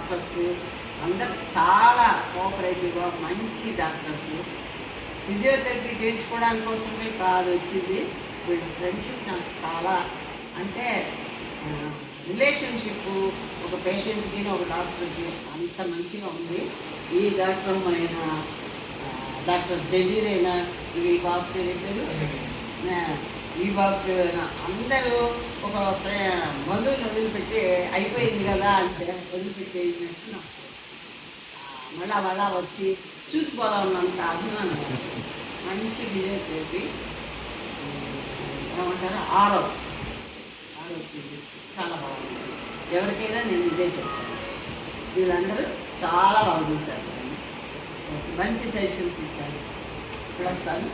Doctors అందరు చాలా కోఆపరేటివ్గా మంచి డాక్టర్స్. ఫిజియోథెరపీ చేయించుకోవడానికి కోసమే కాదు వచ్చింది. వీళ్ళ ఫ్రెండ్షిప్ నాకు చాలా అంటే రిలేషన్షిప్ ఒక పేషెంట్కి ఒక డాక్టర్కి అంత మంచిగా ఉంది. ఈ డాక్టర్ అయిన డాక్టర్ జబీర్ అయినా ఈ బాబు పేరు ఈ బాబు పేరు అందరూ ఒక బంధువులు వదిలిపెట్టి అయిపోయింది కదా అంటే వదిలిపెట్టేసినట్టు నాకు మళ్ళా వచ్చి చూసిపోదామన్నంత అభిమానం. మంచి ఫిజియోథెరపీ ఏమంటారు ఆరో చాలా బాగుంది. ఎవరికైనా నేను ఇదే చెప్తాను. వీళ్ళందరూ చాలా బాగా చూశారు, మంచి సెషన్స్ ఇచ్చారు. ఇప్పుడు వస్తాను.